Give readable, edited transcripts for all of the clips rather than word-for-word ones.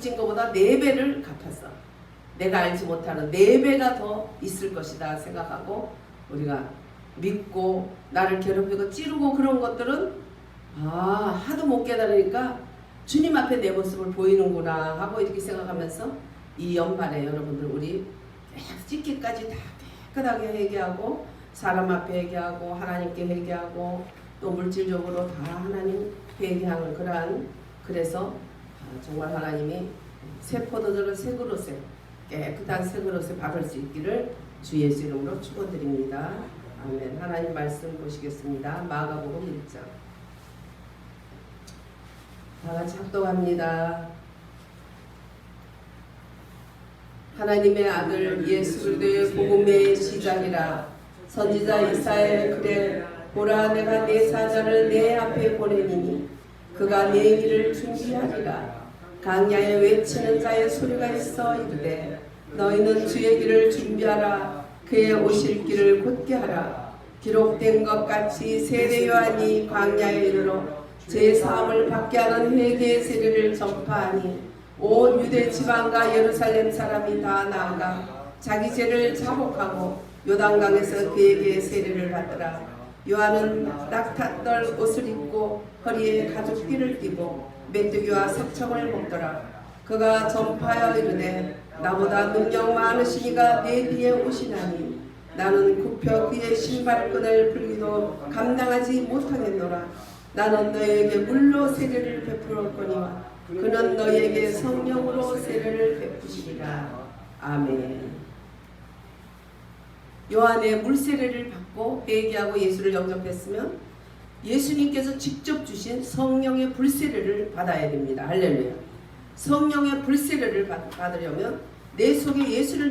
빚진 것보다 4배를 갚았어. 내가 알지 못하는 4배가 더 있을 것이다 생각하고 우리가 믿고 나를 괴롭히고 찌르고 그런 것들은 하도 못 깨달으니까 주님 앞에 내 모습을 보이는구나 하고 이렇게 생각하면서 이 연말에 여러분들 우리 찢기까지 다 깨끗하게 회개하고 사람 앞에 회개하고 하나님께 회개하고 또 물질적으로 다 하나님 회개하는 그래서 정말 하나님이 새 포도주를 새 그릇에 깨끗한 새 그릇에 받을 수 있기를 주 예수 이름으로 축원드립니다. 아멘. 하나님 말씀 보시겠습니다. 마가복음 1장. 다 같이 합독합니다. 하나님의 아들 예수 그리스도의 복음의 시작이라. 선지자 이사야의 그래 보라 내가 내 사자를 내 앞에 보내니니 그가 내 길을 준비하리라. 강야에 외치는 자의 소리가 있어 이르되 너희는 주의 길을 준비하라. 그의 오실 길을 곧게 하라. 기록된 것 같이 세례 요한이 광야에 이르러 제 사함을 받게 하는 회개의 세례를 전파하니 온 유대 지방과 예루살렘 사람이 다 나아가 자기 죄를 자복하고 요단강에서 그에게 세례를 받더라. 요한은 낙타떨 옷을 입고 허리에 가죽띠를 띠고 메뚜기와 석청을 먹더라. 그가 전파하여 이르되 나보다 능력 많으시니가 내 뒤에 오시나니 나는 굽혀 그의 신발끈을 풀기도 감당하지 못하겠노라. 나는 너희에게 물로 세례를 베풀었거니와 그는 너희에게 성령으로 세례를 베푸시리라. 아멘. 요한의 물세례를 받고 회개하고 예수를 영접했으면 예수님께서 직접 주신 성령의 불세례를 받아야 됩니다. 할렐루야. 성령의 불세례를 받으려면 내 속에 예수를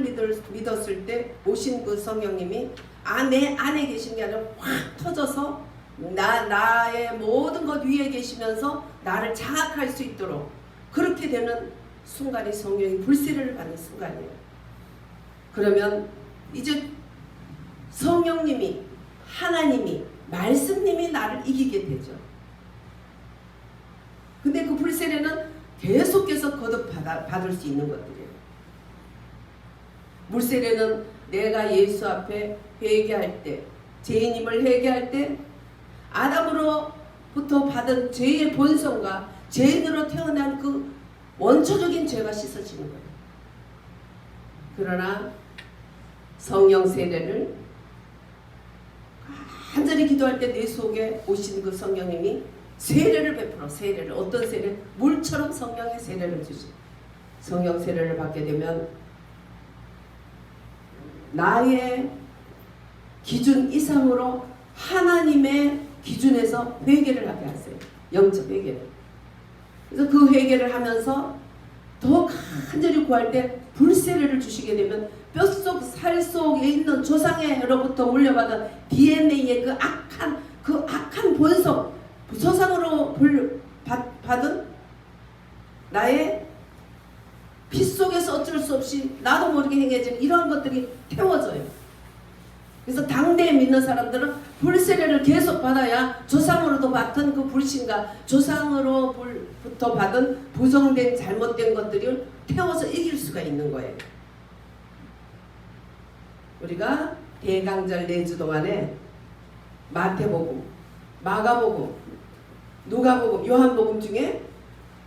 믿었을 때 오신 그 성령님이 내 안에 계신 게 아니라 확 터져서 나의 모든 것 위에 계시면서 나를 장악할 수 있도록 그렇게 되는 순간이 성령의 불세례를 받는 순간이에요. 그러면 이제 성령님이 하나님이 말씀님이 나를 이기게 되죠. 근데 그 불세례는 계속해서 거듭 받을 수 있는 것들이에요. 물세례는 내가 예수 앞에 회개할 때, 죄인임을 회개할 때 아담으로부터 받은 죄의 본성과 죄인으로 태어난 그 원초적인 죄가 씻어지는 거예요. 그러나 성령 세례를 간절히 기도할 때 내 속에 오신 그 성령님이 세례를 베풀어. 세례를 어떤 세례? 물처럼 성령의 세례를 주시. 성령 세례를 받게 되면 나의 기준 이상으로 하나님의 기준에서 회개를 하게 하세요. 영적 회개를. 그래서 그 회개를 하면서 더 간절히 구할 때 불세례를 주시게 되면 뼛속 살 속에 있는 조상으로부터 물려받은 DNA의 그 악한 본성, 조상으로 받은 나의 피 속에서 어쩔 수 없이 나도 모르게 행해진 이러한 것들이 태워져요. 그래서 당대에 믿는 사람들은 불세례를 계속 받아야 조상으로도 받은 그 불신과 조상으로부터 받은 부정된 잘못된 것들을 태워서 이길 수가 있는 거예요. 우리가 대강절 4주 동안에 마태복음, 마가복음, 누가복음, 요한복음 중에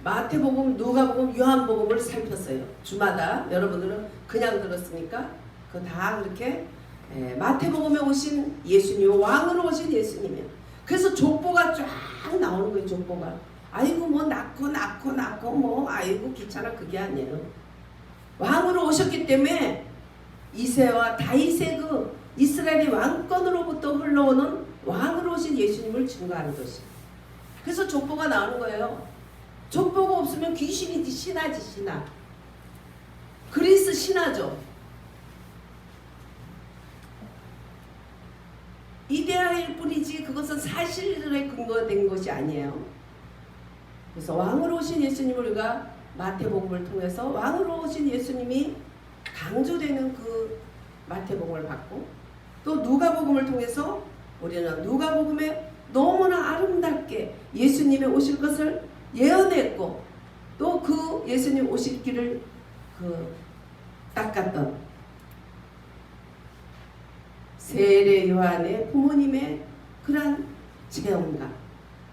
마태복음, 누가복음, 요한복음을 살폈어요. 주마다. 여러분들은 그냥 들었으니까 그거 다 그렇게 마태복음에 오신 예수님, 왕으로 오신 예수님이에요. 그래서 족보가 쫙 나오는 거예요. 족보가. 아이고 뭐 낳고 뭐 아이고 귀찮아 그게 아니에요. 왕으로 오셨기 때문에 이새와 다윗의 그 이스라엘의 왕권으로부터 흘러오는 왕으로 오신 예수님을 증거하는 것이. 그래서 족보가 나오는 거예요. 족보가 없으면 귀신이지 신하지 신하. 그리스 신하죠. 이데아일 뿐이지 그것은 사실에 근거된 것이 아니에요. 그래서 왕으로 오신 예수님을 우리가 마태복음을 통해서 왕으로 오신 예수님이 강조되는 그 마태복음을 받고 또 누가복음을 통해서 우리는 누가복음에 너무나 아름답게 예수님이 오실 것을 예언했고 또 그 예수님 오실 길을 닦았던 세례 요한의 부모님의 그러한 체험과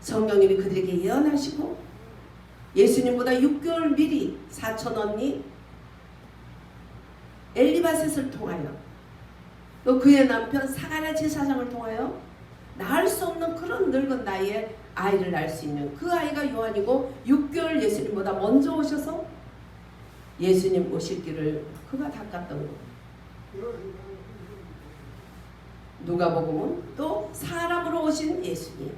성령님이 그들에게 예언하시고 예수님보다 6개월 미리 사촌 언니 엘리바셋을 통하여 또 그의 남편 사가랴 제사장을 통하여 낳을 수 없는 그런 늙은 나이에 아이를 낳을 수 있는 그 아이가 요한이고 6개월 예수님보다 먼저 오셔서 예수님 오실 길을 그가 닦았던 것. 누가복음은 또 사람으로 오신 예수님.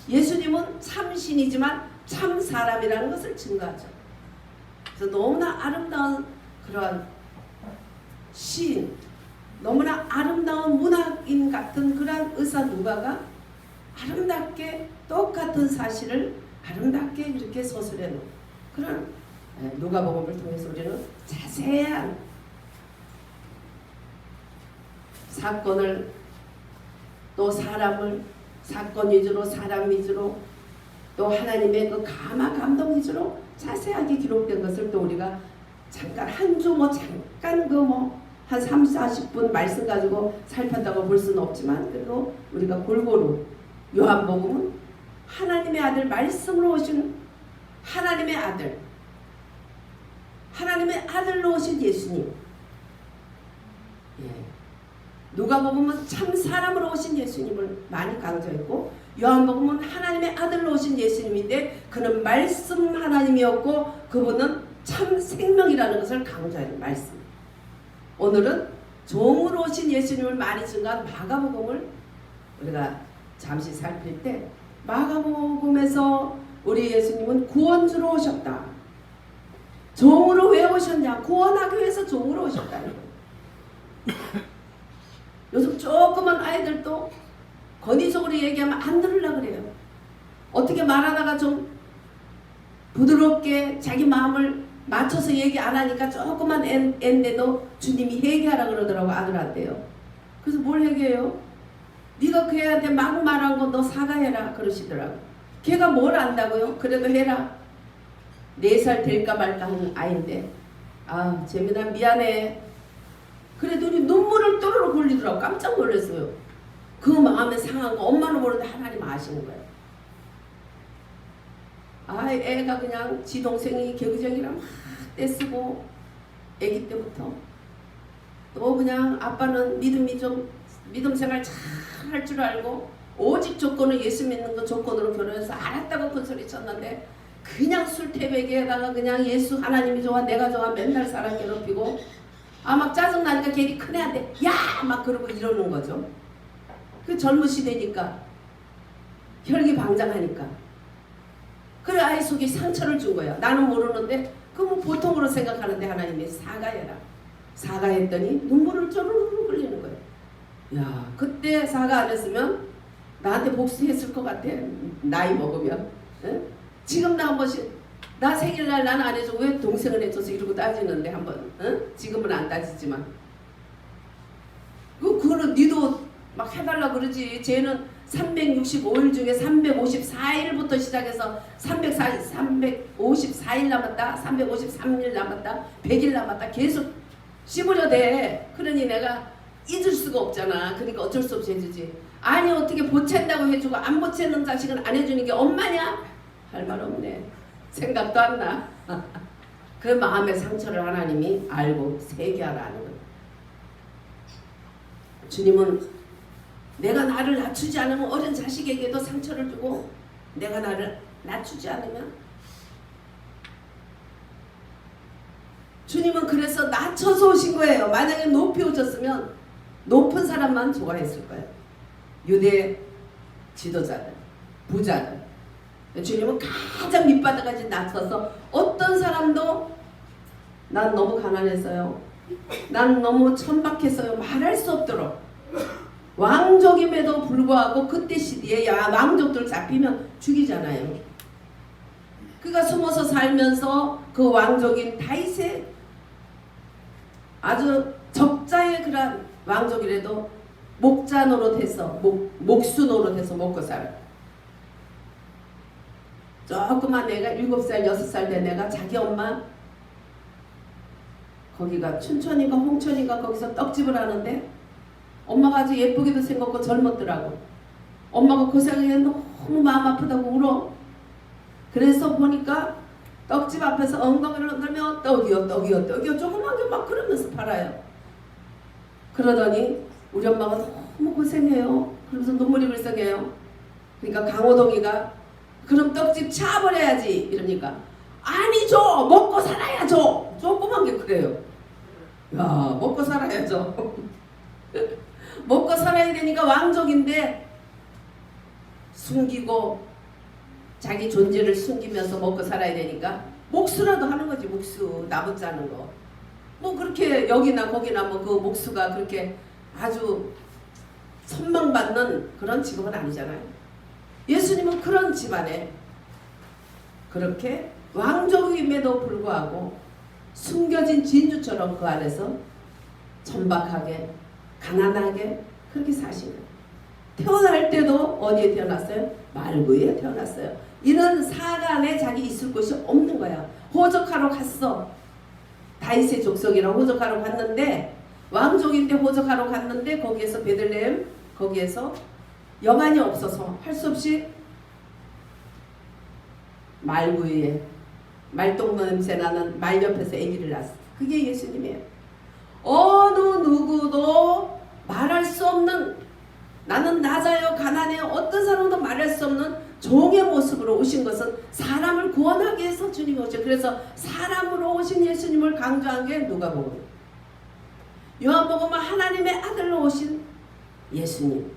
예수님은 참 신이지만 참 사람이라는 것을 증거하죠. 그래서 너무나 아름다운 그러한 시인, 너무나 아름다운 문학인 같은 그러한 의사 누가가 아름답게 똑같은 사실을 아름답게 이렇게 서술해 놓은 그런 누가복음을 통해서 우리는 자세한 사건을 또 사람을 사건 위주로 사람 위주로 또 하나님의 그 감화 감동 위주로 자세하게 기록된 것을 또 우리가 잠깐 한 주 잠깐 한 3, 40분 말씀 가지고 살폈다고 볼 수는 없지만 그래도 우리가 골고루 요한복음은 하나님의 아들 말씀으로 오신 하나님의 아들 하나님의 아들로 오신 예수님 누가복음은 참 사람으로 오신 예수님을 많이 강조했고 요한복음은 하나님의 아들로 오신 예수님인데 그는 말씀 하나님이었고 그분은 참 생명이라는 것을 강조하는 말씀. 오늘은 종으로 오신 예수님을 많이 증거한 마가복음을 우리가 잠시 살필 때 마가복음에서 우리 예수님은 구원주로 오셨다. 종으로 왜 오셨냐? 구원하기 위해서 종으로 오셨다는 거예요. 요즘 조그만 아이들도 권위적으로 얘기하면 안 들으려고 그래요. 어떻게 말하다가 좀 부드럽게 자기 마음을 맞춰서 얘기 안 하니까 조그만 애인데도 주님이 회개하라 그러더라고 아들한테요. 그래서 뭘 회개해요? 네가 그 애한테 막 말한 거 너 사과해라 그러시더라고. 걔가 뭘 안다고요? 그래도 해라. 4살 될까 말까 하는 아이인데 아 재민아 미안해. 그래도 우리 눈물을 또르르 흘리더라고. 깜짝 놀랐어요. 그 마음에 상한 거 엄마는 모르는데 하나님 아시는 거예요. 아 애가 그냥 지 동생이 개구쟁이랑 막 떼쓰고 애기 때부터 또 그냥 아빠는 믿음 생활 잘 할 줄 알고 오직 조건은 예수 믿는 거 조건으로 결혼해서 알았다고 큰 소리 쳤는데 그냥 술태백에다가 그냥 예수 하나님이 좋아 내가 좋아 맨날 사람 괴롭히고 아 막 짜증나니까 괜히 큰 애한테 야 막 그러고 이러는 거죠. 그 젊은 시대니까 혈기방장하니까 그래 아이 속에 상처를 준 거야. 나는 모르는데 그뭐 보통으로 생각하는데 하나님이 사과해라. 사과했더니 눈물을 쪼르르 흘리는 거예요. 야 그때 사과 안 했으면 나한테 복수했을 것 같아. 나이 먹으면 응? 지금 나 한 번씩 나 생일날 난 안 해줘 왜 동생을 해줘서 이러고 따지는데 한번 응? 지금은 안 따지지만 그거는 니도 막 해달라 그러지. 쟤는 365일 중에 354일부터 시작해서 354일 남았다 353일 남았다 100일 남았다 계속 씹으려 돼. 그러니 내가 잊을 수가 없잖아. 그러니까 어쩔 수 없이 해주지. 아니 어떻게 보챈다고 해주고 안 보채는 자식은 안 해주는 게 엄마냐? 할 말 없네. 생각도 안 나. 그 마음의 상처를 하나님이 알고 세계하라는 거예요. 주님은 내가 나를 낮추지 않으면 어린 자식에게도 상처를 주고 내가 나를 낮추지 않으면 주님은 그래서 낮춰서 오신 거예요. 만약에 높이 오셨으면 높은 사람만 좋아했을 거예요. 유대 지도자들, 부자들. 주님은 가장 밑바닥까지 낮춰서 어떤 사람도 난 너무 가난했어요. 난 너무 천박했어요. 말할 수 없도록 왕족임에도 불구하고 그때 시대에 왕족들 잡히면 죽이잖아요. 그가 숨어서 살면서 그 왕족인 다윗의 아주 적자의 그런 왕족이라도 목자 노릇해서 목수 노릇해서 먹고 살아요. 조그만 애가 7살 6살 된 애가 자기 엄마 거기가 춘천인가 홍천인가 거기서 떡집을 하는데 엄마가 아주 예쁘게도 생겼고 젊었더라고. 엄마가 고생해 너무 마음 아프다고 울어. 그래서 보니까 떡집 앞에서 엉덩이를 흔들며 떡이요 떡이요 떡이요 조그만 게 막 그러면서 팔아요. 그러더니 우리 엄마가 너무 고생해요. 그러면서 눈물이 글썽해요. 그러니까 강호동이가 그럼 떡집 차버려야지 이러니까 아니죠 먹고 살아야죠. 조그만 게 그래요. 야 먹고 살아야죠. 먹고 살아야 되니까 왕족인데 숨기고 자기 존재를 숨기면서 먹고 살아야 되니까 목수라도 하는 거지. 목수 나무 짜는 거. 뭐 그렇게 여기나 거기나 뭐 그 목수가 그렇게 아주 선망받는 그런 직업은 아니잖아요. 예수님은 그런 집안에 그렇게 왕족임에도 불구하고 숨겨진 진주처럼 그 안에서 천박하게 가난하게 그렇게 사신 거예요. 태어날 때도 어디에 태어났어요? 말구에 태어났어요. 이런 사간에 자기 있을 곳이 없는 거야. 호적하러 갔어. 다윗의 족속이랑 호적하러 갔는데 왕족인데 호적하러 갔는데 거기에서 베들레헴 거기에서 여관이 없어서 할 수 없이 말구에 말똥 냄새 나는 말 옆에서 아기를 낳았어. 그게 예수님이에요. 어느 누구도 말할 수 없는 나는 낮아요 가난해요 어떤 사람도 말할 수 없는 종의 모습으로 오신 것은 사람을 구원하기 위해서 주님이 오죠. 그래서 사람으로 오신 예수님을 강조한 게 누가복음. 요한복음은 하나님의 아들로 오신 예수님.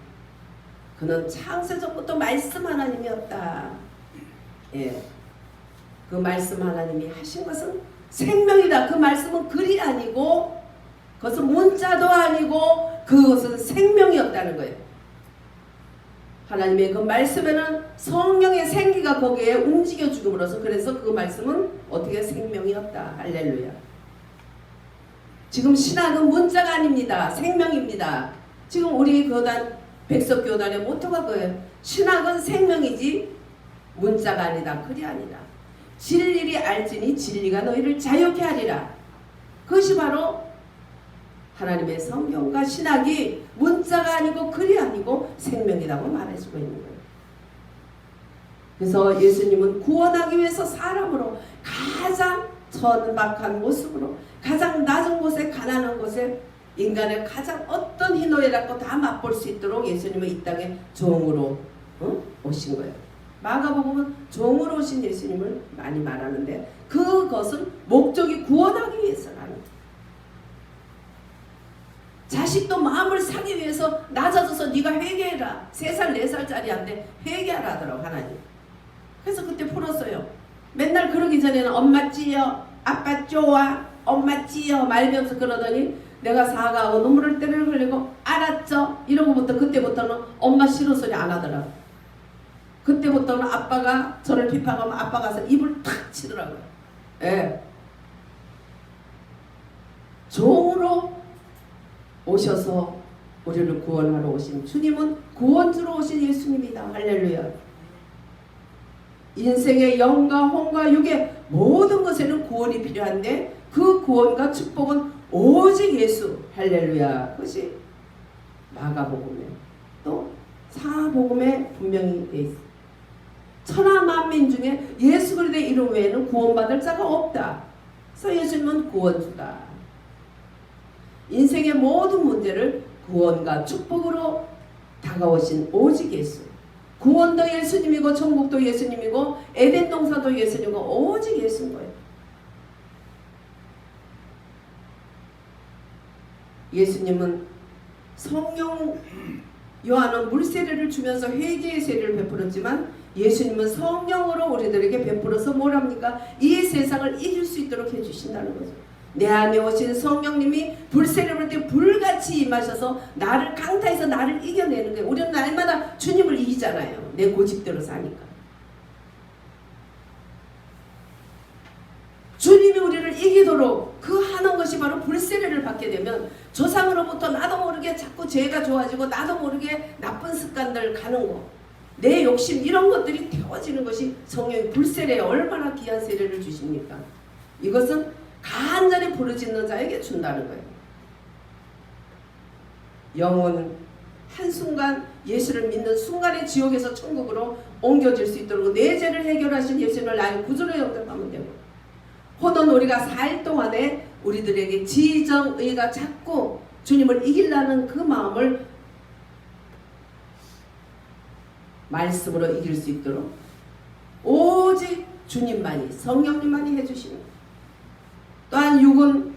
그는 창세전부터 말씀 하나님이었다. 예, 그 말씀 하나님이 하신 것은 생명이다. 그 말씀은 글이 아니고 그것은 문자도 아니고 그것은 생명이었다는 거예요. 하나님의 그 말씀에는 성령의 생기가 거기에 움직여 죽음으로써 그래서 그 말씀은 어떻게 생명이었다. 할렐루야. 지금 신학은 문자가 아닙니다. 생명입니다. 지금 우리 교단 백석교단의 모토가 그거예요. 신학은 생명이지 문자가 아니다. 글이 아니다. 진리를 알지니 진리가 너희를 자유케 하리라. 그것이 바로 하나님의 성경과 신학이 문자가 아니고 글이 아니고 생명이라고 말할 수가 있는 거예요. 그래서 예수님은 구원하기 위해서 사람으로 가장 천박한 모습으로 가장 낮은 곳에 가난한 곳에 인간의 가장 어떤 희노애락도 다 맛볼 수 있도록 예수님은 이 땅에 종으로 오신 거예요. 마가복음은 종으로 오신 예수님을 많이 말하는데 그것은 목적이 구원하기 위해서라는 거예요. 자식도 마음을 사기 위해서 낮아져서 네가 회개해라. 3살 4살짜리한테 회개하라 하더라고 하나님. 그래서 그때 풀었어요. 맨날 그러기 전에는 엄마 찌여 아빠 좋아 엄마 찌여 말면서 그러더니 내가 사과하고 눈물을 때를 흘리고 알았죠 이러고부터 그때부터는 엄마 싫은 소리 안 하더라고. 그때부터는 아빠가 저를 비판하면 아빠 가서 입을 탁 치더라고요. 예. 종으로 오셔서 우리를 구원하러 오신 주님은 구원주로 오신 예수님이다. 할렐루야. 인생의 영과 혼과 육의 모든 것에는 구원이 필요한데 그 구원과 축복은 오직 예수. 할렐루야. 그것이 마가복음에 또 사복음에 분명히 되어 있습니다. 천하 만민 중에 예수 그리스도의 이름 외에는 구원받을 자가 없다. 그래서 예수님은 구원주다. 인생의 모든 문제를 구원과 축복으로 다가오신 오직 예수. 구원도 예수님이고 천국도 예수님이고 에덴 동산도 예수님이고 오직 예수인 거예요. 예수님은 성령 요한은 물세례를 주면서 회개의 세례를 베풀었지만 예수님은 성령으로 우리들에게 베풀어서 뭐랍니까? 이 세상을 이길 수 있도록 해주신다는 거죠. 내 안에 오신 성령님이 불세례를 볼 때 불같이 임하셔서 나를 강타해서 나를 이겨내는 거예요. 우리는 날마다 주님을 이기잖아요. 내 고집대로 사니까. 주님이 우리를 이기도록 그 하는 것이 바로 불세례를 받게 되면 조상으로부터 나도 모르게 자꾸 죄가 좋아지고 나도 모르게 나쁜 습관들 가는 거. 내 욕심 이런 것들이 태워지는 것이 성령의 불세례에 얼마나 귀한 세례를 주십니까? 이것은 간절히 부르짖는 자에게 준다는 거예요. 영혼 한순간 예수를 믿는 순간에 지옥에서 천국으로 옮겨질 수 있도록 내 죄를 해결하신 예수님을 나의 구주로 영접하면 되고, 혹은 우리가 살 동안에 우리들에게 지정의가 자꾸 주님을 이기려는 그 마음을 말씀으로 이길 수 있도록 오직 주님만이, 성령님만이 해주시는 거예요. 또한 육은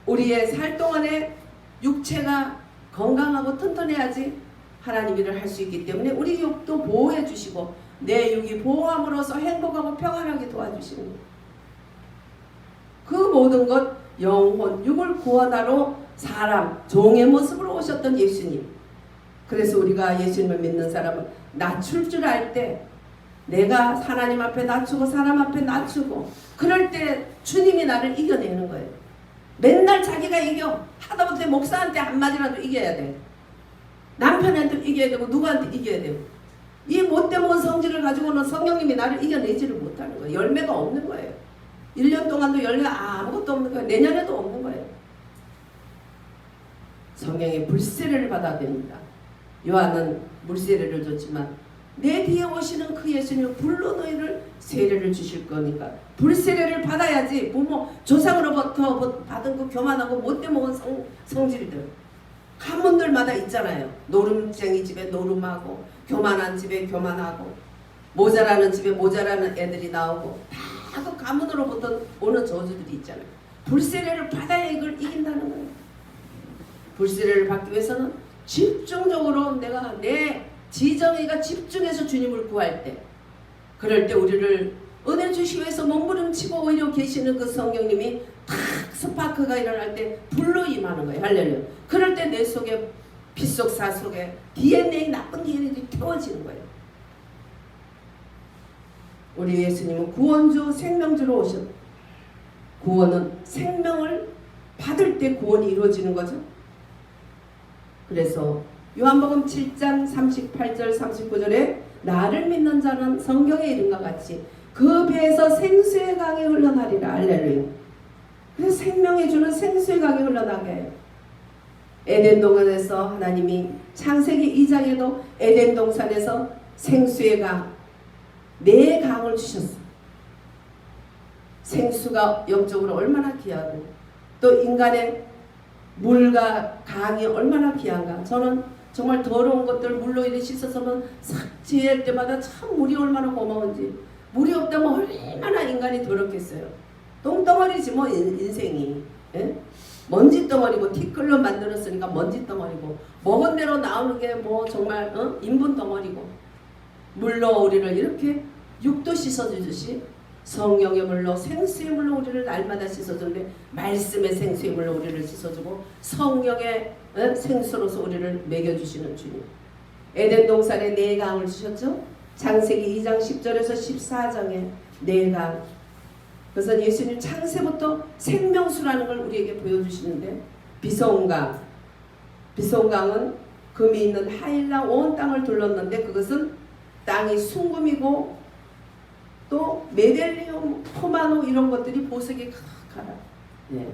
우리의 살 동안에 육체가 건강하고 튼튼해야지 하나님 일을 할 수 있기 때문에 우리 육도 보호해 주시고 내 육이 보호함으로써 행복하고 평안하게 도와주시는 거예요. 그 모든 것, 영혼, 육을 구원하러 사람, 종의 모습으로 오셨던 예수님. 그래서 우리가 예수님을 믿는 사람은 낮출 줄 알 때, 내가 하나님 앞에 낮추고 사람 앞에 낮추고 그럴 때 주님이 나를 이겨내는 거예요. 맨날 자기가 이겨. 하다못해 목사한테 한마디라도 이겨야 돼. 남편한테 이겨야 되고 누구한테 이겨야 되고. 이 못돼 먹은 성질을 가지고는 성령님이 나를 이겨내지를 못하는 거예요. 열매가 없는 거예요. 1년 동안도 열매가 아무것도 없는 거예요. 내년에도 없는 거예요. 성령의 불세례를 받아야 됩니다. 요한은 물세례를 줬지만 내 뒤에 오시는 그 예수님은 불로 너희를 세례를 주실 거니까 불세례를 받아야지. 부모 조상으로부터 받은 그 교만하고 못돼 먹은 성질들 가문들마다 있잖아요. 노름쟁이 집에 노름하고 교만한 집에 교만하고 모자라는 집에 모자라는 애들이 나오고 다 그 가문으로부터 오는 저주들이 있잖아요. 불세례를 받아야 이걸 이긴다는 거예요. 불세례를 받기 위해서는 집중적으로 내가 내 지정의가 집중해서 주님을 구할 때, 그럴 때 우리를 은혜 주시기 위해서 몸부림치고 오히려 계시는 그 성령님이 탁 스파크가 일어날 때 불로 임하는 거예요. 할렐루야. 그럴 때 내 속에 빗속사 속에 DNA, 나쁜 DNA들이 태워지는 거예요. 우리 예수님은 구원주 생명주로 오셨다. 구원은 생명을 받을 때 구원이 이루어지는 거죠. 그래서 요한복음 7장 38절 39절에 나를 믿는 자는 성경에 이른과 같이 그 배에서 생수의 강이 흘러나리라. 할렐루야. 그래서 생명의 주는 생수의 강이 흘러나게 해요. 에덴 동산에서 하나님이 창세기 2장에도 에덴 동산에서 생수의 강, 네 강을 주셨어요. 생수가 영적으로 얼마나 귀하고 또 인간의 물과 강이 얼마나 귀한가. 저는 정말 더러운 것들 물로 이렇게 씻어서는 싹 지낼 때마다 참 물이 얼마나 고마운지. 물이 없다면 얼마나 인간이 더럽겠어요. 똥덩어리지 뭐 인생이. 예? 먼지덩어리고 티끌로 만들었으니까 먼지덩어리고 먹은 대로 나오는 게 뭐 정말 인분덩어리고. 물로 우리를 이렇게 육도 씻어주듯이 성령의 물로 생수의 물로 우리를 날마다 씻어주는데 말씀의 생수의 물로 우리를 씻어주고 성령의 생수로서 우리를 먹여주시는 주님. 에덴 동산에 네 강을 주셨죠. 창세기 2장 10절에서 14장에 네 강. 그래서 예수님 창세부터 생명수라는 걸 우리에게 보여주시는데 비송강. 비송강은 금이 있는 하일라 온 땅을 둘렀는데 그것은 땅이 숭금이고 또 메델리움, 토마노 이런 것들이 보석이 가득하다. 네.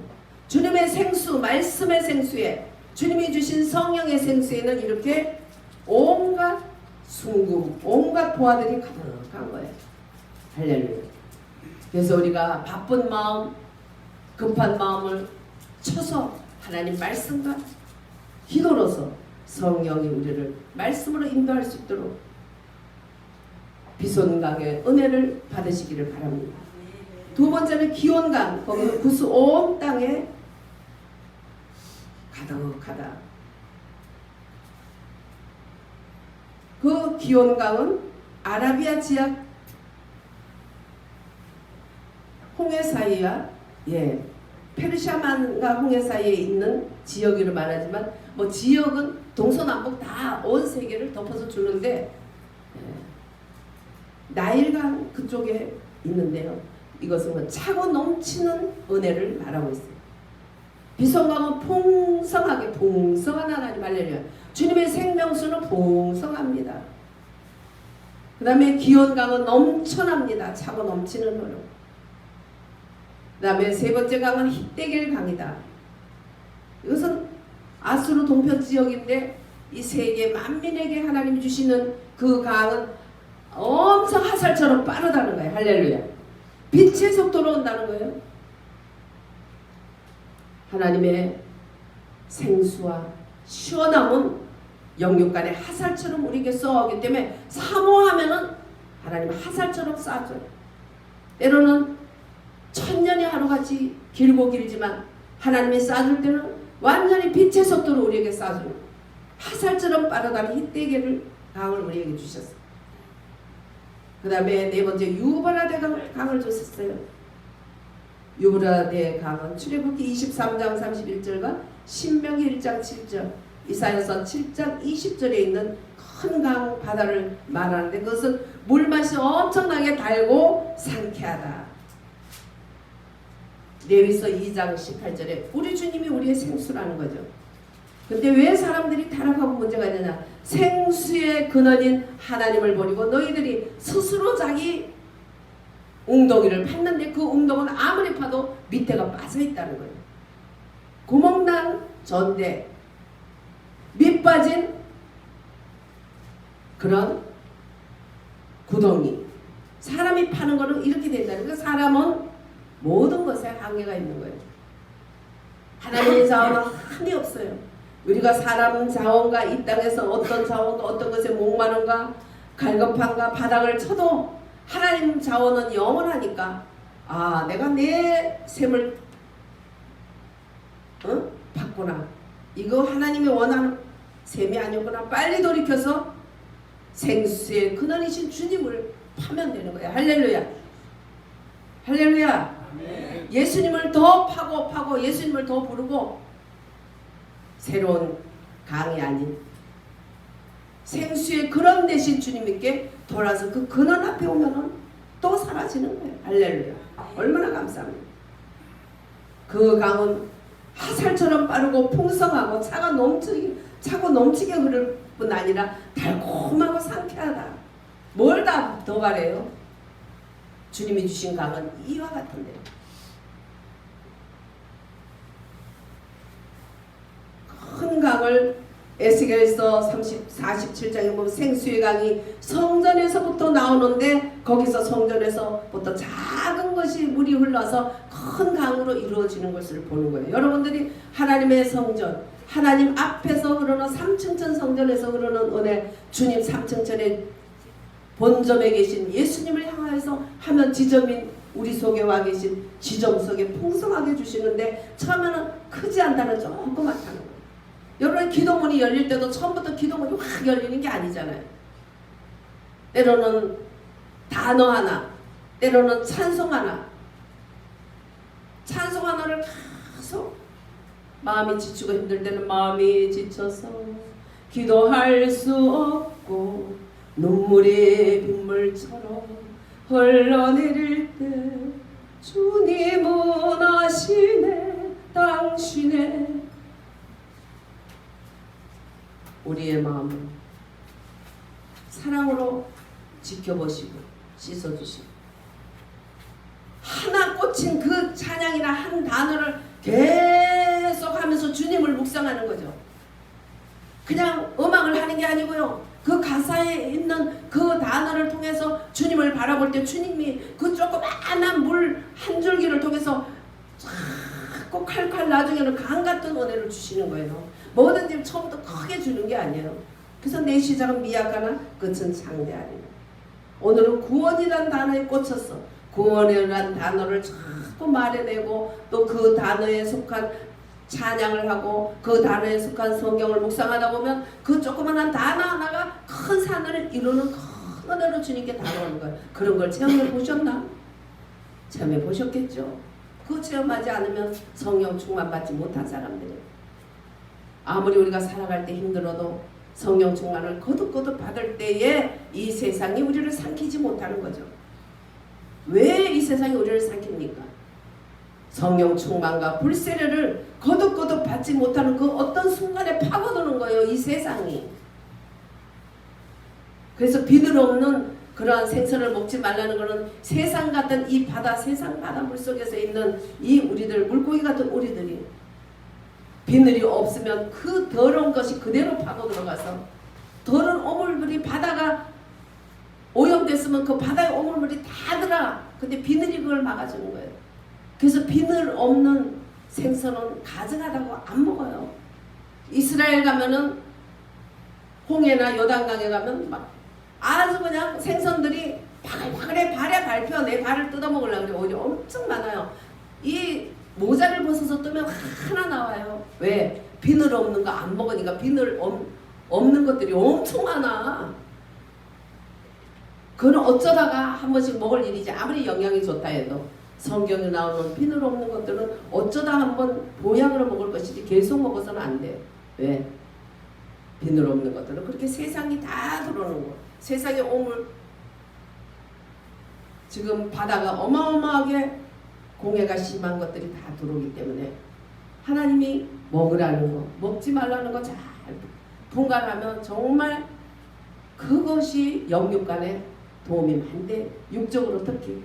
주님의 생수, 말씀의 생수에 주님이 주신 성령의 생수에는 이렇게 온갖 숭금, 온갖 보화들이 가득한 거예요. 할렐루야. 그래서 우리가 바쁜 마음, 급한 마음을 쳐서 하나님 말씀과 기도로서 성령이 우리를 말씀으로 인도할 수 있도록 비손강의 은혜를 받으시기를 바랍니다. 두 번째는 기온강. 거기는 구수 온 땅에 가득하다. 그 기온강은 아라비아 지역 홍해 사이와 페르시아만과 홍해 사이에 있는 지역으로 말하지만 뭐 지역은 동서남북 다 온 세계를 덮어서 주는데 나일강 그쪽에 있는데요. 이것은 차고 넘치는 은혜를 말하고 있어요. 비송강은 풍성하게, 풍성한 하나님. 할렐루야. 주님의 생명수는 풍성합니다. 그 다음에 기온강은 넘쳐납니다. 차고 넘치는 흐름. 그 다음에 세 번째 강은 힛데겔 강이다. 이것은 아수르 동편 지역인데 이 세계 만민에게 하나님이 주시는 그 강은 엄청 화살처럼 빠르다는 거예요. 할렐루야. 빛의 속도로 온다는 거예요. 하나님의 생수와 시원함은 영육간의 화살처럼 우리에게 쏘아오기 때문에 사모하면은 하나님은 화살처럼 쏴줘요. 때로는 천년의 하루같이 길고 길지만 하나님이 쏴줄 때는 완전히 빛의 속도로 우리에게 쏴주는 화살처럼 빠르다는 힛데겔 강을 우리에게 주셨어요. 그 다음에 네 번째 유브라데 강을 주셨어요. 유브라데 강은 출애굽기 23장 31절과 신명기 1장 7절, 이사야서 7장 20절에 있는 큰 강 바다를 말하는데 그것은 물맛이 엄청나게 달고 상쾌하다. 레위서 2장 18절에 우리 주님이 우리의 생수라는 거죠. 근데 왜 사람들이 타락하고 문제가 있느냐? 생수의 근원인 하나님을 버리고 너희들이 스스로 자기 웅덩이를 팠는데 그 웅덩이는 아무리 파도 밑에가 빠져있다는 거예요. 구멍난 전대, 밑 빠진 그런 구덩이. 사람이 파는 거는 이렇게 된다는 거예요. 사람은 모든 것에 한계가 있는 거예요. 하나님의 자원은 한이 없어요. 우리가 사람 자원과 이 땅에서 어떤 자원과 어떤 것에 목마른가 갈급한가 바닥을 쳐도 하나님 자원은 영원하니까 아 내가 내 셈을 받구나. 이거 하나님이 원하는 셈이 아니었구나. 빨리 돌이켜서 생수의 근원이신 주님을 파면 되는 거예요. 할렐루야. 할렐루야. 아멘. 예수님을 더 파고 예수님을 더 부르고 새로운 강이 아닌 생수의 근원 되신 주님께 돌아서 그 근원 앞에 오면은 또 사라지는 거예요. 할렐루야. 얼마나 감사합니다. 그 강은 화살처럼 빠르고 풍성하고 차고 넘치게 흐를 뿐 아니라 달콤하고 상쾌하다. 뭘 다 더 바래요? 주님이 주신 강은 이와 같은데요. 큰 강을 에스겔서 47장에 보면 생수의 강이 성전에서부터 나오는데 거기서 성전에서부터 작은 것이 물이 흘러서 큰 강으로 이루어지는 것을 보는 거예요. 여러분들이 하나님의 성전, 하나님 앞에서 흐르는 삼층천 성전에서 흐르는 은혜, 주님 삼층천의 본점에 계신 예수님을 향하여서 하면 지점인 우리 속에 와 계신 지점 속에 풍성하게 주시는데 처음에는 크지 않다는 조그맣다는 거예요. 여러분 기도문이 열릴 때도 처음부터 기도문이 확 열리는 게 아니잖아요. 때로는 단어 하나, 때로는 찬송 하나, 찬송 하나를 계속 마음이 지치고 힘들 때는 마음이 지쳐서 기도할 수 없고 눈물이 빗물처럼 흘러내릴 때 주님은 아시네 당신의 우리의 마음을 사랑으로 지켜보시고 씻어주시고 하나 꽂힌 그 찬양이나 한 단어를 계속 하면서 주님을 묵상하는 거죠. 그냥 음악을 하는 게 아니고요. 그 가사에 있는 그 단어를 통해서 주님을 바라볼 때 주님이 그 조그마한 물 한 줄기를 통해서 자꾸 칼칼 나중에는 강 같은 은혜를 주시는 거예요. 뭐든지 처음부터 크게 주는 게 아니에요. 그래서 내 시작은 미약하나 끝은 장대하리라. 오늘은 구원이란 단어에 꽂혔어. 구원이란 단어를 자꾸 말해내고 또 그 단어에 속한 찬양을 하고 그 단어에 속한 성경을 묵상하다 보면 그 조그만한 단어 하나가 큰 산을 이루는 큰 은혜로 주님께 다가오는 거예요. 그런 걸 체험해 보셨나? 체험해 보셨겠죠? 그 체험하지 않으면 성령 충만 받지 못한 사람들이에요. 아무리 우리가 살아갈 때 힘들어도 성령 충만을 거듭거듭 받을 때에 이 세상이 우리를 삼키지 못하는 거죠. 왜 이 세상이 우리를 삼킵니까? 성령 충만과 불세례를 거듭거듭 받지 못하는 그 어떤 순간에 파고드는 거예요. 이 세상이. 그래서 비늘 없는 그러한 생선을 먹지 말라는 것은 세상 같은 이 바다, 세상 바다 물속에서 있는 이 우리들, 물고기 같은 우리들이 비늘이 없으면 그 더러운 것이 그대로 파고 들어가서 더러운 오물물이 바다가 오염됐으면 그 바다의 오물물이 다 들어가. 근데 비늘이 그걸 막아주는 거예요. 그래서 비늘 없는 생선은 가증하다고 안 먹어요. 이스라엘 가면은 홍해나 요단강에 가면 막 아주 그냥 생선들이 바글바글해. 발에 밟혀 내 발을 뜯어먹으려고 그래. 오히려 엄청 많아요. 이 모자를 벗어서 뜨면 하나 나와요. 왜? 비늘 없는 거 안 먹으니까. 비늘 없는 것들이 엄청 많아. 그건 어쩌다가 한 번씩 먹을 일이지. 아무리 영양이 좋다 해도 성경에 나오는 비늘 없는 것들은 어쩌다 한번 보양으로 먹을 것이지 계속 먹어서는 안 돼. 왜? 비늘 없는 것들은 그렇게 세상이 다 들어오는 거. 세상에 오물. 지금 바다가 어마어마하게 공해가 심한 것들이 다 들어오기 때문에 하나님이 먹으라는 거, 먹지 말라는 거 잘 분간하면 정말 그것이 영육간에 도움이 많이 돼. 육적으로 특히.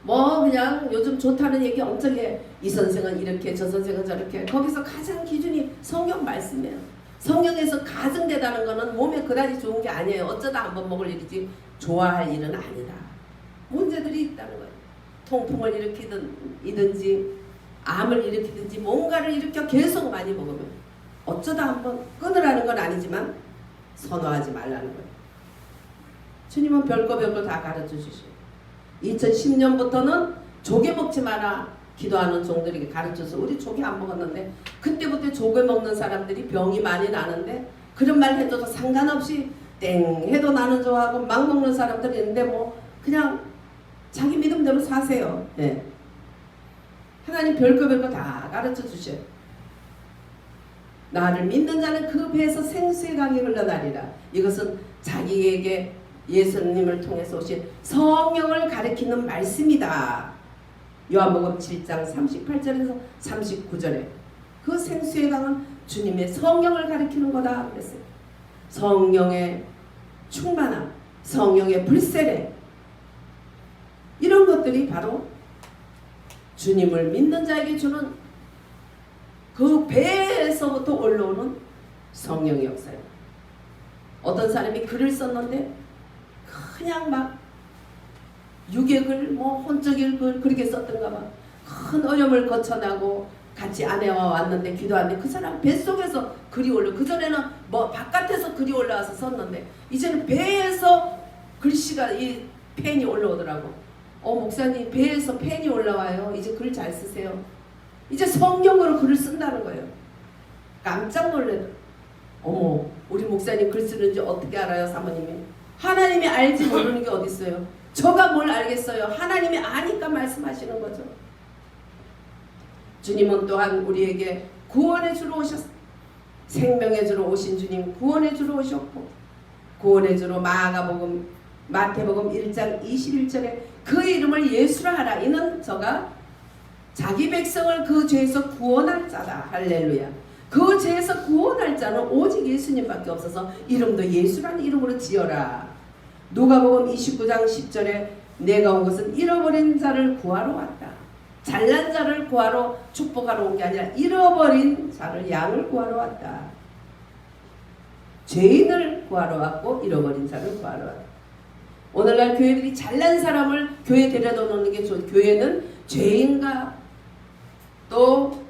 뭐 그냥 요즘 좋다는 얘기 엄청 해. 이 선생은 이렇게 저 선생은 저렇게. 거기서 가장 기준이 성경 말씀이에요. 성경에서 가증되다는 거는 몸에 그다지 좋은 게 아니에요. 어쩌다 한번 먹을 일이지 좋아할 일은 아니다. 문제들이 있다는 거예요. 통풍을 일으키든지 암을 일으키든지 뭔가를 일으켜 계속 많이 먹으면 어쩌다 한번 끊으라는 건 아니지만 선호하지 말라는 거예요. 주님은 별거 다 가르쳐 주시고 2010년부터는 조개 먹지 마라 기도하는 종들에게 가르쳐서 우리 조개 안 먹었는데 그때부터 조개 먹는 사람들이 병이 많이 나는데 그런 말 해줘도 상관없이 땡 해도 나는 좋아하고 막 먹는 사람들이 있는데 뭐 그냥 자기 믿음대로 사세요. 네. 하나님 별거 다 가르쳐 주셔요. 나를 믿는 자는 그 배에서 생수의 강이 흘러나리라. 이것은 자기에게 예수님을 통해서 오신 성령을 가리키는 말씀이다. 요한복음 7장 38절에서 39절에 그 생수의 강은 주님의 성령을 가리키는 거다 그랬어요. 성령의 충만함, 성령의 불세례 이런 것들이 바로 주님을 믿는 자에게 주는 그 배에서부터 올라오는 성령의 역사예요. 어떤 사람이 글을 썼는데 그냥 막 유객을 뭐 혼적일 글 그렇게 썼던가 봐. 큰 어려움을 거쳐나고 같이 아내와 왔는데 기도하는데 그 사람 뱃속에서 글이 올라. 그전에는 뭐 바깥에서 글이 올라와서 썼는데 이제는 배에서 글씨가 이 펜이 올라오더라고. 목사님 배에서 펜이 올라와요. 이제 글 잘 쓰세요. 이제 성경으로 글을 쓴다는 거예요. 깜짝 놀래요. 어머 우리 목사님 글 쓰는지 어떻게 알아요 사모님이? 하나님이 알지 모르는 게 어디 있어요. 저가 뭘 알겠어요. 하나님이 아니까 말씀하시는 거죠. 주님은 또한 우리에게 구원해 주러 오셨어요. 생명해 주러 오신 주님 구원해 주러 오셨고 구원해 주러 마태복음 1장 21절에 그 이름을 예수라 하라. 이는 저가 자기 백성을 그 죄에서 구원할 자다. 할렐루야. 그 죄에서 구원할 자는 오직 예수님밖에 없어서 이름도 예수라는 이름으로 지어라. 누가복음 29장 10절에 내가 온 것은 잃어버린 자를 구하러 왔다. 잘난 자를 구하러 축복하러 온 게 아니라 잃어버린 자를 양을 구하러 왔다. 죄인을 구하러 왔고 잃어버린 자를 구하러 왔다. 오늘날 교회들이 잘난 사람을 교회 데려다 놓는 게 좋은. 교회는 죄인과 또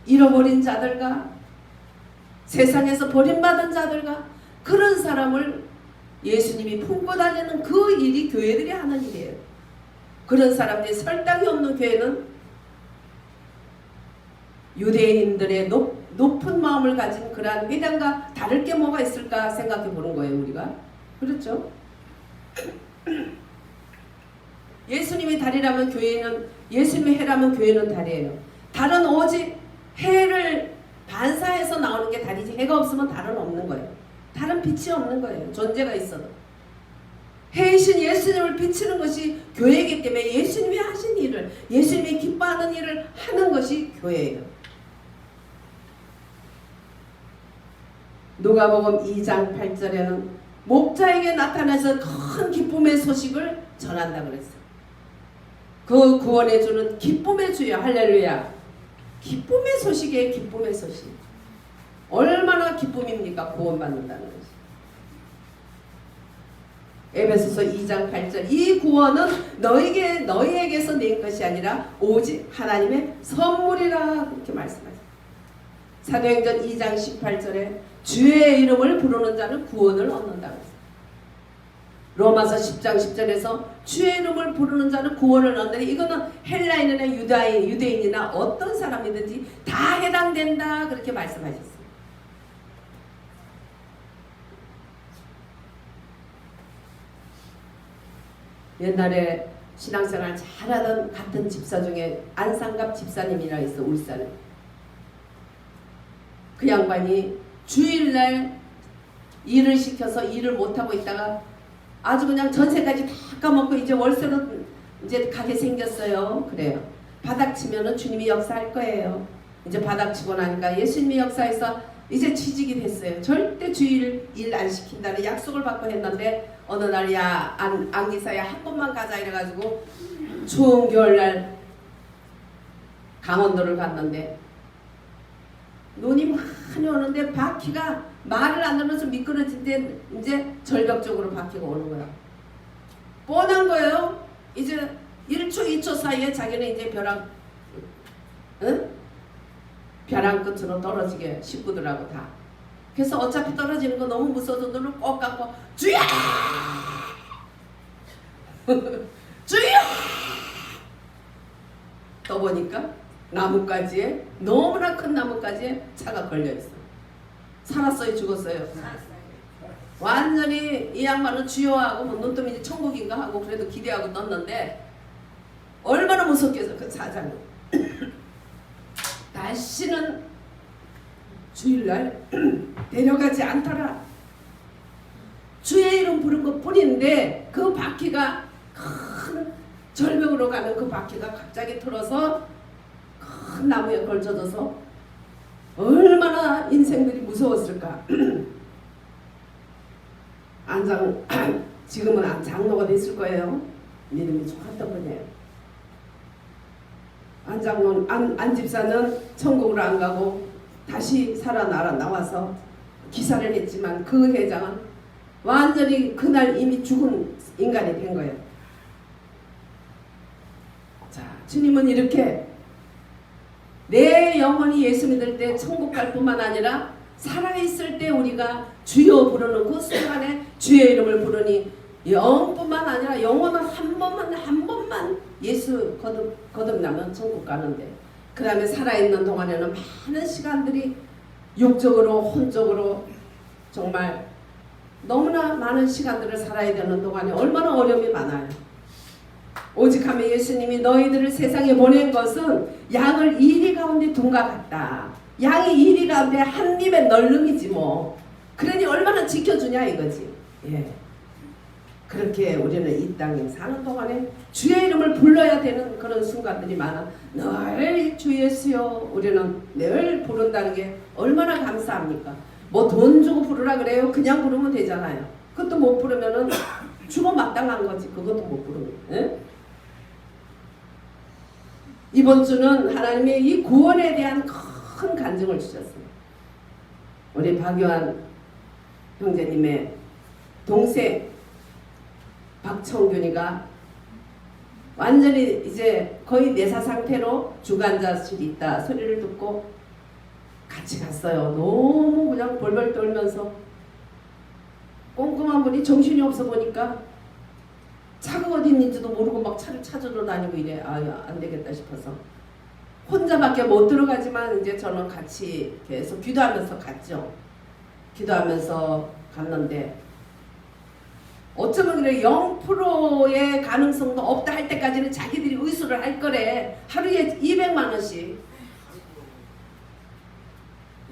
잃어버린 자들과 세상에서 버림받은 자들과 그런 사람을 예수님이 품고 다니는 그 일이 교회들이 하는 일이에요. 그런 사람들이 설당이 없는 교회는 유대인들의 높은 마음을 가진 그러한 회당과 다를 게 뭐가 있을까 생각해 보는 거예요. 우리가. 그렇죠? 예수님이 달이라면 교회는, 예수님이 해라면 교회는 달이에요. 달은 오직 해를 반사해서 나오는 게 달이지 해가 없으면 달은 없는 거예요. 달은 빛이 없는 거예요. 존재가 있어도. 해이신 예수님을 비추는 것이 교회이기 때문에 예수님이 하신 일을, 예수님이 기뻐하는 일을 하는 것이 교회예요. 누가복음 2장 8절에는 목자에게 나타나서 큰 기쁨의 소식을 전한다 그랬어. 그 구원해 주는 기쁨의 주여. 할렐루야. 기쁨의 소식이에요. 기쁨의 소식. 얼마나 기쁨입니까? 구원받는다는 것이. 에베소서 2장 8절 이 구원은 너희에게서 낸 것이 아니라 오직 하나님의 선물이라 그렇게 말씀하셨어요. 사도행전 2장 18절에 주의 이름을 부르는 자는 구원을 얻는다고 했어요. 로마서 10장 10절에서 주의 이름을 부르는 자는 구원을 얻는다. 이거는 헬라인이나 유대인이나 어떤 사람이든지 다 해당된다 그렇게 말씀하셨어요. 옛날에 신앙생활 잘하던 같은 집사 중에 안상갑 집사님이라 있어. 울산에. 그 양반이 주일날 일을 시켜서 일을 못하고 있다가 아주 그냥 전세까지 다 까먹고 이제 월세로 이제 가게 생겼어요. 그래요. 바닥치면은 주님이 역사할 거예요. 이제 바닥치고 나니까 예수님이 역사해서 이제 취직이 됐어요. 절대 주일 일 안 시킨다는 약속을 받고 했는데 어느 날 야 안기사야 한 번만 가자 이래가지고 추운 겨울날 강원도를 갔는데 눈이 많이 오는데 바퀴가 말을 안 들으면서 미끄러진데 이제 절벽 쪽으로 바퀴가 오는 거야. 뻔한 거예요. 이제 1초 2초 사이에 자기는 이제 벼랑 끝으로 떨어지게 식구들하고 다. 그래서 어차피 떨어지는 거 너무 무서워서 눈을 꼭 감고 주야! 주야! 떠보니까 나뭇가지에 너무나 큰 나뭇가지에 차가 걸려있어. 살았어요? 죽었어요? 살았어요. 완전히 이 양반은 주여하고 뭐 눈뜨면 이제 천국인가 하고 그래도 기대하고 넣었는데 얼마나 무섭겠어 그 사장이. 다시는 주일날 데려가지 않더라. 주의 이름 부른 것 뿐인데 그 바퀴가 큰 절벽으로 가는 그 바퀴가 갑자기 틀어서 큰 나무에 걸쳐져서 얼마나 인생들이 무서웠을까. 지금은 장로가 됐을 거예요. 믿음이 좋았던 분이에요. 안 집사는 천국으로 안 가고 다시 나와서 기사를 했지만 그 회장은 완전히 그날 이미 죽은 인간이 된 거예요. 자, 주님은 이렇게 내 영혼이 예수 믿을 때 천국 갈 뿐만 아니라 살아있을 때 우리가 주여 부르는 그 순간에 주의 이름을 부르니 영뿐만 아니라 영혼은 한 번만 예수 거듭나면 천국 가는데 그 다음에 살아있는 동안에는 많은 시간들이 육적으로 혼적으로 정말 너무나 많은 시간들을 살아야 되는 동안에 얼마나 어려움이 많아요. 오직 하면 예수님이 너희들을 세상에 보낸 것은 양을 이리 가운데 둔과 같다. 양이 이리 가운데 한 입에 널름이지 뭐. 그러니 얼마나 지켜주냐 이거지. 예. 그렇게 우리는 이 땅에 사는 동안에 주의 이름을 불러야 되는 그런 순간들이 많아. 늘 주 예수여 우리는 늘 부른다는 게 얼마나 감사합니까. 뭐 돈 주고 부르라 그래요. 그냥 부르면 되잖아요. 그것도 못 부르면은 죽어 마땅한 거지. 그것도 못 부르면. 예? 이번 주는 하나님의 이 구원에 대한 큰 간증을 주셨어요. 우리 박요한 형제님의 동생 박청균이가 완전히 이제 거의 내사 상태로 주간자실이 있다 소리를 듣고 같이 갔어요. 너무 그냥 벌벌 떨면서 꼼꼼한 분이 정신이 없어 보니까 차가 어디 있는지도 모르고 막 차를 찾으러 다니고 이래. 안 되겠다 싶어서 혼자밖에 못 들어가지만 이제 저는 같이 계속 기도하면서 갔죠. 기도하면서 갔는데 어쩌면 그래 0%의 가능성도 없다 할 때까지는 자기들이 의수를 할 거래. 하루에 200만 원씩.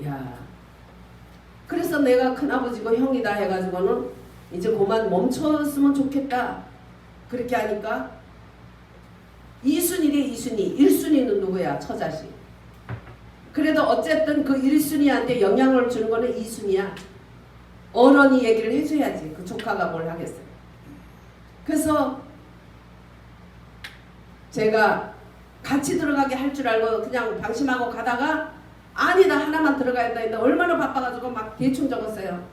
야, 그래서 내가 큰아버지고 형이다 해가지고는 이제 그만 멈췄으면 좋겠다 그렇게 하니까 2순위래 2순위. 1순위는 누구야? 처자식. 그래도 어쨌든 그 1순위한테 영향을 주는 거는 2순위야. 어른이 얘기를 해줘야지 그 조카가 뭘 하겠어요. 그래서 제가 같이 들어가게 할 줄 알고 그냥 방심하고 가다가 아니다 하나만 들어가야 된다 했는데 얼마나 바빠가지고 막 대충 적었어요.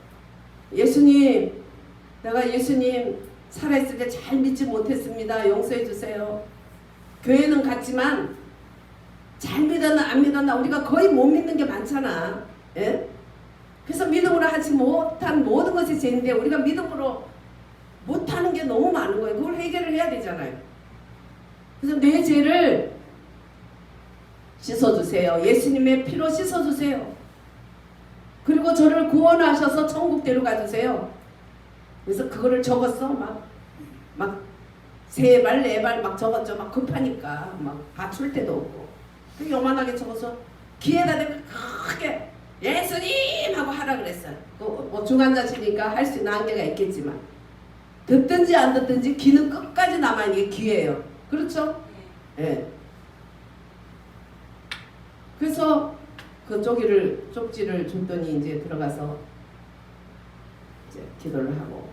예수님, 내가 예수님 살아있을 때 잘 믿지 못했습니다. 용서해 주세요. 교회는 갔지만 잘 믿었나 안 믿었나 우리가 거의 못 믿는 게 많잖아. 예? 그래서 믿음으로 하지 못한 모든 것이 죄인데 우리가 믿음으로 못하는 게 너무 많은 거예요. 그걸 해결을 해야 되잖아요. 그래서 내 죄를 씻어주세요. 예수님의 피로 씻어주세요. 그리고 저를 구원하셔서 천국 데려가주세요. 그래서 그거를 적었어. 막 3발 4발 막 적었죠. 막 급하니까 막 받출 데도 없고 그 요만하게 적어서 귀에다 대고 크게 예수님 하고 하라 그랬어요. 뭐 중환자시니까 할 수 있는 한계가 있겠지만 듣든지 안 듣든지 귀는 끝까지 남아있는 게 귀예요. 그렇죠? 예. 그래서 그 쪽지를 줬더니 이제 들어가서 이제 기도를 하고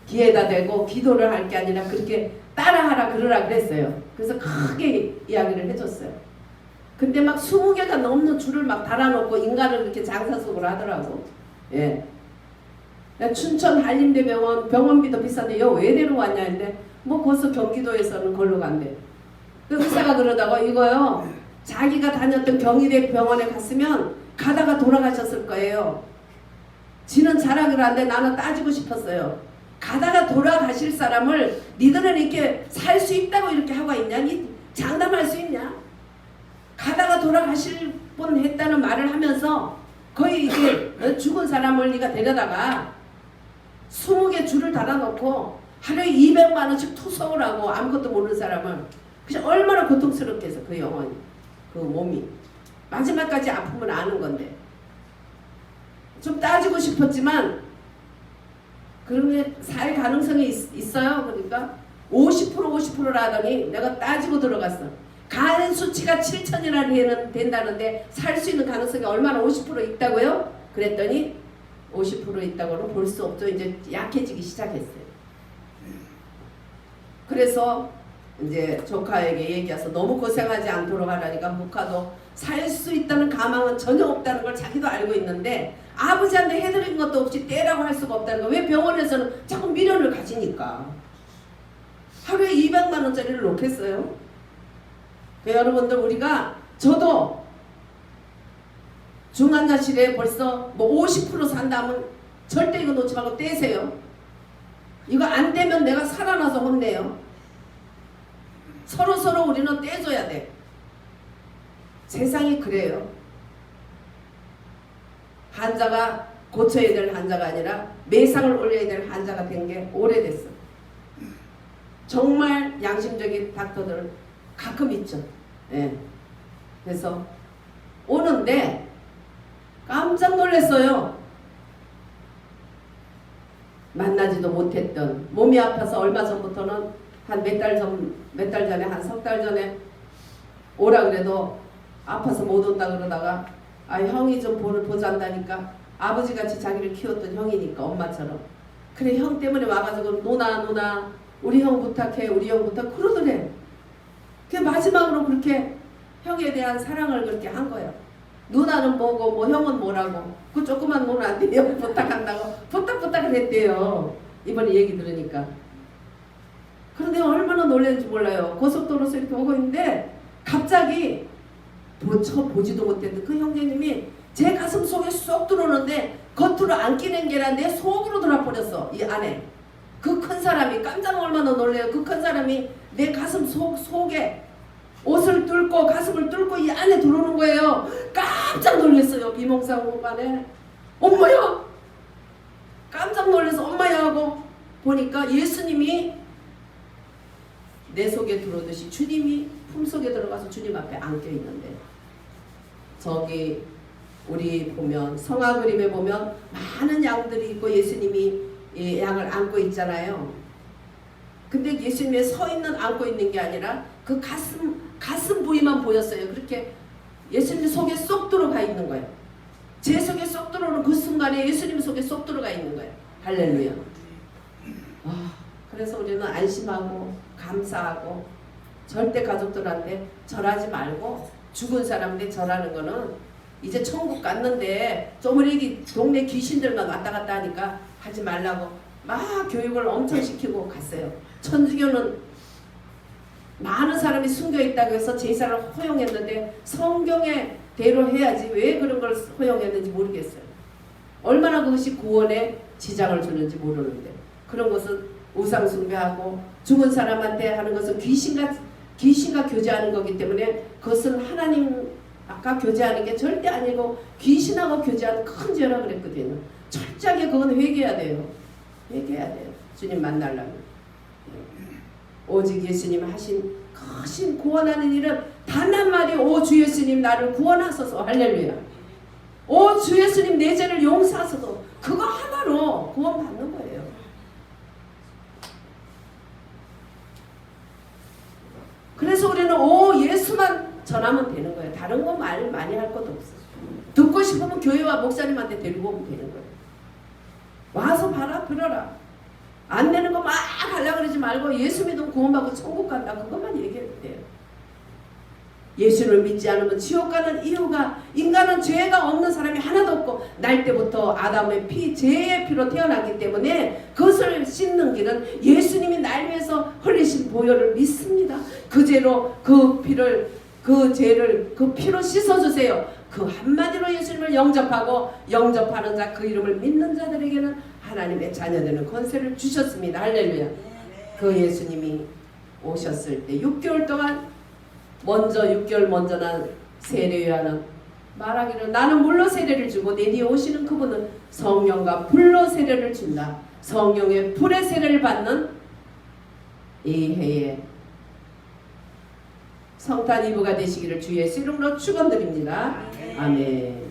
귀에다 대고 기도를 할 게 아니라 그렇게 따라하라 그러라 그랬어요. 그래서 크게 이야기를 해줬어요. 근데 막 20개가 넘는 줄을 막 달아놓고 인간을 이렇게 장사 속으로 하더라고. 예. 춘천 한림대병원 병원비도 비싼데 여 왜 데려왔냐 했는데 뭐 벌써 경기도에서는 걸로 간대. 그 의사가 그러다가 이거요. 자기가 다녔던 경희대 병원에 갔으면 가다가 돌아가셨을 거예요. 지는 자랑을 하는데 나는 따지고 싶었어요. 가다가 돌아가실 사람을 니들은 이렇게 살 수 있다고 이렇게 하고 있냐? 니 장담할 수 있냐? 가다가 돌아가실 뻔 했다는 말을 하면서 거의 이게 죽은 사람을 네가 데려다가 20개 줄을 달아놓고 하루에 200만 원씩 투석을 하고 아무것도 모르는 사람을 그냥 얼마나 고통스럽겠어. 그 영혼이 그 몸이 마지막까지 아프면 아는 건데 좀 따지고 싶었지만 그러면 살 가능성이 있어요. 그러니까 50%라 하더니 내가 따지고 들어갔어. 간 수치가 7천이나 된다는데 살 수 있는 가능성이 얼마나 50% 있다고요? 그랬더니 50% 있다고는 볼 수 없죠. 이제 약해지기 시작했어요. 그래서 이제 조카에게 얘기해서 너무 고생하지 않도록 하라니까 조카도 살 수 있다는 가망은 전혀 없다는 걸 자기도 알고 있는데 아버지한테 해드린 것도 없이 떼라고 할 수가 없다는 거. 왜 병원에서는 자꾸 미련을 가지니까 하루에 200만 원짜리를 놓겠어요? 여러분들 우리가 저도 중환자실에 벌써 뭐 50% 산다면 절대 이거 놓지 말고 떼세요. 이거 안 떼면 내가 살아나서 혼내요. 서로 우리는 떼줘야 돼. 세상이 그래요. 환자가 고쳐야 될 환자가 아니라 매상을 올려야 될 환자가 된 게 오래됐어. 정말 양심적인 닥터들 가끔 있죠. 예. 그래서 오는데 깜짝 놀랐어요. 만나지도 못했던 몸이 아파서 얼마 전부터는 한 몇 달 전에 한 3달 전에 오라 그래도 아파서 못 온다 그러다가 아 형이 좀 보자 한다니까 아버지같이 자기를 키웠던 형이니까 엄마처럼 그래 형 때문에 와가지고 노나 우리 형 부탁해 우리 형 부탁 그러더래. 그 마지막으로 그렇게 형에 대한 사랑을 그렇게 한 거예요. 누나는 뭐고 뭐 형은 뭐라고 그 조그만 누나한테 형 부탁한다고 부탁을 했대요. 이번에 얘기 들으니까. 그런데 얼마나 놀랐는지 몰라요. 고속도로에서 이렇게 오고 있는데 갑자기 보지도 못했는데 그 형제님이 제 가슴 속에 쏙 들어오는데 겉으로 안 끼는 게 아니라 내 속으로 들어버렸어. 이 안에 그 큰 사람이 깜짝 얼마나 놀래요. 그 큰 사람이 내 가슴 속에 옷을 뚫고 가슴을 뚫고 이 안에 들어오는 거예요. 깜짝 놀랐어요. 비몽사몽 공간에 엄마야 깜짝 놀라서 엄마야 하고 보니까 예수님이 내 속에 들어오듯이 주님이 품속에 들어가서 주님 앞에 안겨 있는데 저기 우리 보면 성화 그림에 보면 많은 양들이 있고 예수님이 이 양을 안고 있잖아요. 근데 예수님이 서 있는 안고 있는 게 아니라 그 가슴 부위만 보였어요. 그렇게 예수님 속에 쏙 들어가 있는 거예요. 제 속에 쏙 들어오는 그 순간에 예수님 속에 쏙 들어가 있는 거예요. 할렐루야. 그래서 우리는 안심하고 감사하고 절대 가족들한테 절하지 말고, 죽은 사람한테 절하는 거는 이제 천국 갔는데 쪼무리기 동네 귀신들만 왔다 갔다 하니까 하지 말라고 막 교육을 엄청 시키고 갔어요. 천주교는 많은 사람이 숨겨 있다고 해서 제사를 허용했는데 성경에 대로 해야지 왜 그런 걸 허용했는지 모르겠어요. 얼마나 그것이 구원에 지장을 주는지 모르는데, 그런 것은 우상 숭배하고 죽은 사람한테 하는 것은 귀신과 교제하는 거기 때문에 그것은 하나님 아까 교제하는 게 절대 아니고 귀신하고 교제하는 큰 죄라 그랬거든요. 철저하게 그건 회개해야 돼요. 회개해야 돼요. 주님 만나려면. 오직 예수님 하신 크신 구원하는 일은 단 한마디, 오 주 예수님 나를 구원하소서. 할렐루야. 오 주 예수님 내 죄를 용서하소서. 그거 하나로 구원받는 거예요. 그래서 우리는 오 예수만 전하면 되는 거예요. 다른 거 말 많이 할 것도 없어요. 듣고 싶으면 교회와 목사님한테 데리고 오면 되는 거예요. 와서 봐라, 들어라. 안 되는 거 막 하려고 그러지 말고 예수 믿으면 구원받고 천국 간다. 그것만 얘기해도 돼요. 예수를 믿지 않으면 지옥 가는 이유가, 인간은 죄가 없는 사람이 하나도 없고 날 때부터 아담의 피, 죄의 피로 태어났기 때문에 그것을 씻는 길은 예수님이 날 위해서 흘리신 보혈을 믿습니다. 그 죄로 그 피를, 그 죄를 그 피로 씻어주세요. 그 한마디로 예수님을 영접하고 영접하는 자, 그 이름을 믿는 자들에게는 하나님의 자녀되는 권세를 주셨습니다. 할렐루야. 그 예수님이 오셨을 때 6개월 동안 6개월 먼저 난 세례요한은 말하기를 나는 물로 세례를 주고 내 뒤에 오시는 그분은 성령과 불로 세례를 준다. 성령의 불의 세례를 받는 이 해에 성탄 이브가 되시기를 주 예수 이름으로 축원드립니다. 아멘.